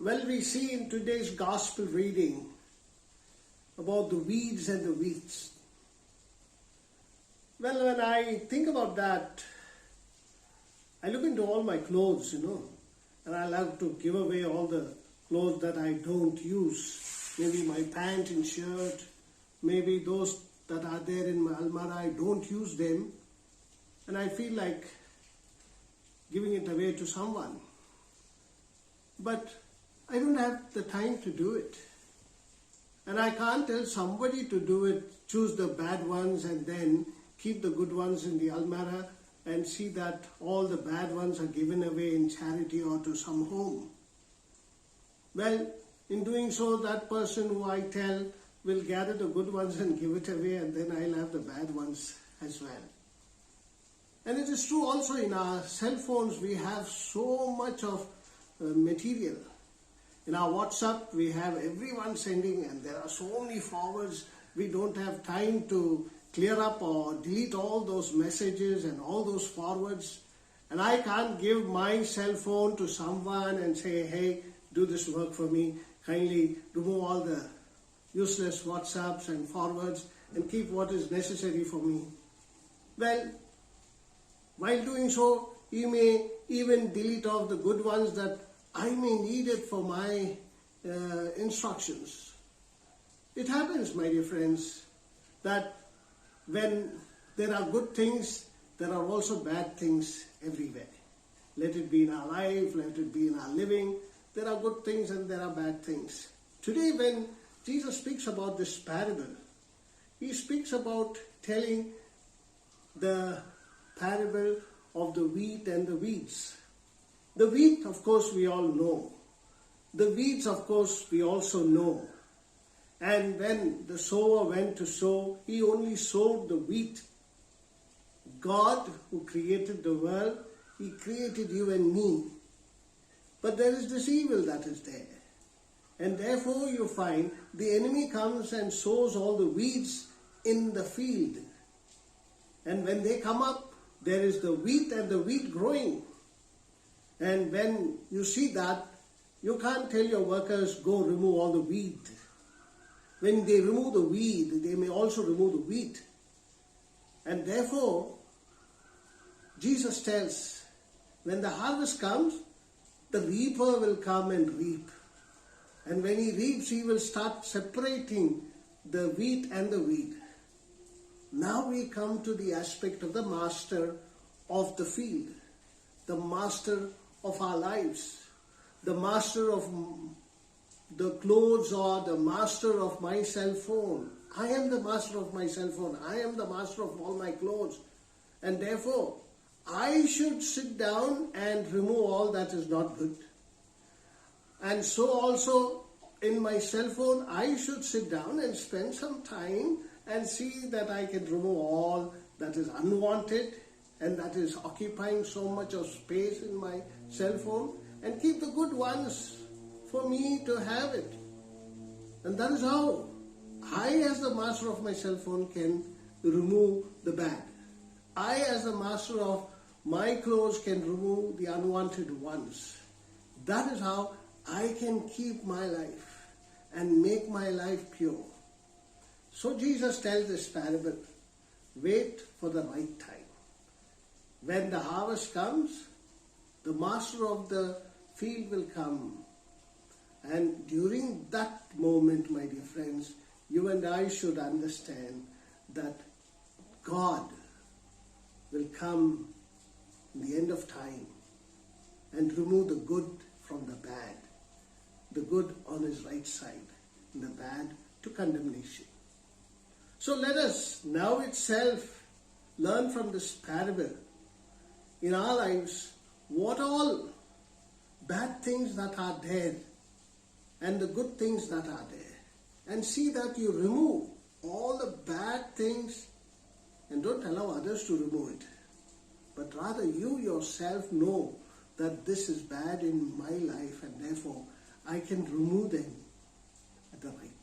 Well, we see in today's gospel reading about the weeds and the wheats. Well, when I think about that, I look into all my clothes, and I love to give away all the clothes that I don't use. Maybe my pant and shirt, maybe those that are there in my almirah, I don't use them. And I feel like giving it away to someone. But I don't have the time to do it. And I can't tell somebody to do it, choose the bad ones and then keep the good ones in the almirah and see that all the bad ones are given away in charity or to some home. Well, in doing so, that person who I tell will gather the good ones and give it away, and then I'll have the bad ones as well. And it is true also in our cell phones, we have so much of material. In our WhatsApp, we have everyone sending, and there are so many forwards. We don't have time to clear up or delete all those messages and all those forwards. And I can't give my cell phone to someone and say, hey, do this work for me. Kindly remove all the useless WhatsApps and forwards and keep what is necessary for me. Well, while doing so, you may even delete off the good ones that I may need it for my instructions. It happens, my dear friends, that when there are good things, there are also bad things everywhere. Let it be in our life, let it be in our living. There are good things and there are bad things. Today when Jesus speaks about this parable, he speaks about telling the parable of the wheat and the weeds. The wheat, of course, we all know. The weeds, of course, we also know. And when the sower went to sow, he only sowed the wheat. God, who created the world, he created you and me. But there is this evil that is there. And therefore you find the enemy comes and sows all the weeds in the field. And when they come up, there is the wheat and the wheat growing. And when you see that, you can't tell your workers, go remove all the weed. When they remove the weed, they may also remove the wheat. And therefore, Jesus tells, when the harvest comes, the reaper will come and reap. And when he reaps, he will start separating the wheat and the weed. Now we come to the aspect of the master of the field, the master of our lives, the master of the clothes or the master of my cell phone. I am the master of my cell phone. I am the master of all my clothes. And therefore, I should sit down and remove all that is not good. And so also in my cell phone, I should sit down and spend some time and see that I can remove all that is unwanted and that is occupying so much of space in my cell phone, and keep the good ones for me to have it. And that is how I, as the master of my cell phone, can remove the bad. I, as the master of my clothes, can remove the unwanted ones. That is how I can keep my life and make my life pure. So Jesus tells this parable, wait for the right time. When the harvest comes, the master of the field will come. And during that moment, my dear friends, you and I should understand that God will come in the end of time and remove the good from the bad, the good on his right side, and the bad to condemnation. So let us now itself learn from this parable in our lives what all bad things that are there and the good things that are there, and see that you remove all the bad things and don't allow others to remove it, but rather you yourself know that this is bad in my life and therefore I can remove them at the right time.